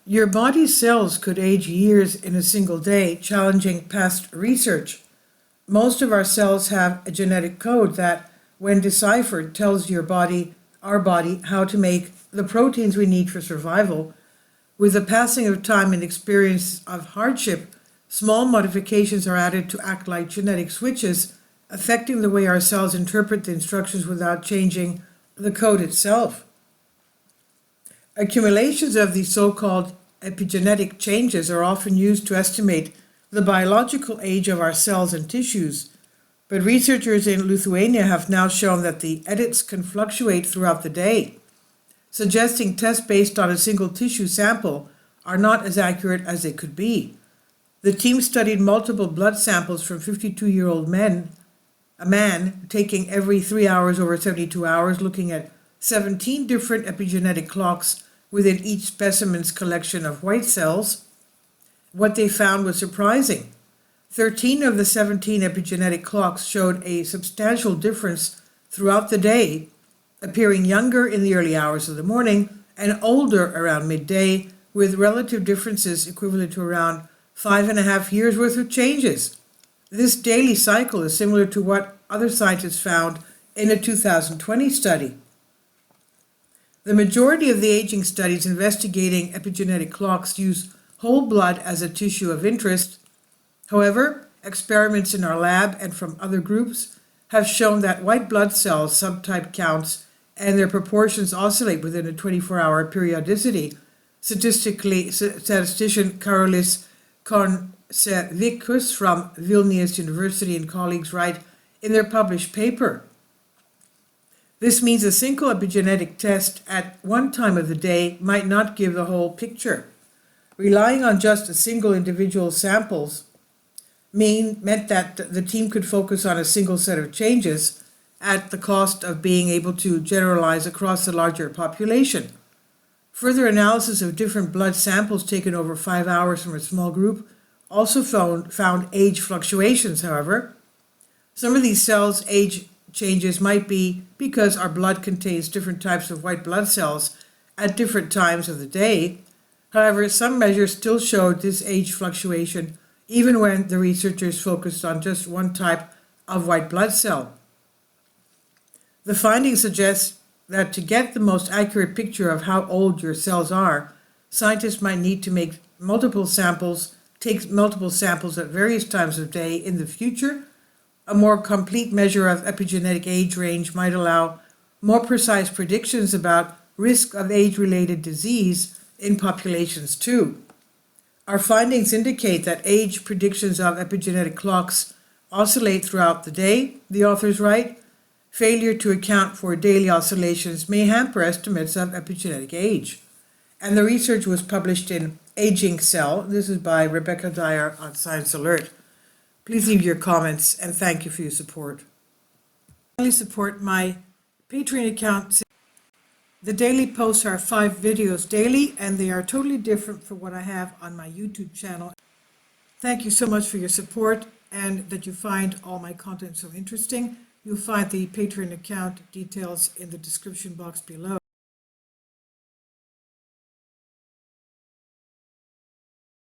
Your body's cells could age years in a single day, challenging past research. Most of our cells have a genetic code that, when deciphered, tells our body, how to make the proteins we need for survival. With the passing of time and experience of hardship, small modifications are added to act like genetic switches, affecting the way our cells interpret the instructions without changing the code itself. Accumulations of these so-called epigenetic changes are often used to estimate the biological age of our cells and tissues, but researchers in Lithuania have now shown that the edits can fluctuate throughout the day, suggesting tests based on a single tissue sample are not as accurate as they could be. The team studied multiple blood samples from 52-year-old men, a man taking every 3 hours over 72 hours, looking at 17 different epigenetic clocks within each specimen's collection of white cells. What they found was surprising. 13 of the 17 epigenetic clocks showed a substantial difference throughout the day, appearing younger in the early hours of the morning and older around midday, with relative differences equivalent to around 5.5 years worth of changes. This daily cycle is similar to what other scientists found in a 2020 study. The majority of the aging studies investigating epigenetic clocks use whole blood as a tissue of interest. However, experiments in our lab and from other groups have shown that white blood cells subtype counts and their proportions oscillate within a 24-hour periodicity. Statistician Karolis Koncevičius from Vilnius University and colleagues write in their published paper. This means a single epigenetic test at one time of the day might not give the whole picture. Relying on just a single individual samples meant that the team could focus on a single set of changes at the cost of being able to generalize across the larger population. Further analysis of different blood samples taken over 5 hours from a small group also found age fluctuations, however. Some of these cells' age changes might be because our blood contains different types of white blood cells at different times of the day. However, some measures still showed this age fluctuation even when the researchers focused on just one type of white blood cell. The findings suggest that to get the most accurate picture of how old your cells are, scientists might need to take multiple samples at various times of day in the future. A more complete measure of epigenetic age range might allow more precise predictions about risk of age-related disease in populations too. Our findings indicate that age predictions of epigenetic clocks oscillate throughout the day, the authors write. Failure to account for daily oscillations may hamper estimates of epigenetic age. And the research was published in Aging Cell. This is by Rebecca Dyer on Science Alert. Please leave your comments and thank you for your support. Finally, support my Patreon account. The daily posts are 5 videos daily, and they are totally different from what I have on my YouTube channel. Thank you so much for your support and that you find all my content so interesting. You'll find the Patreon account details in the description box below.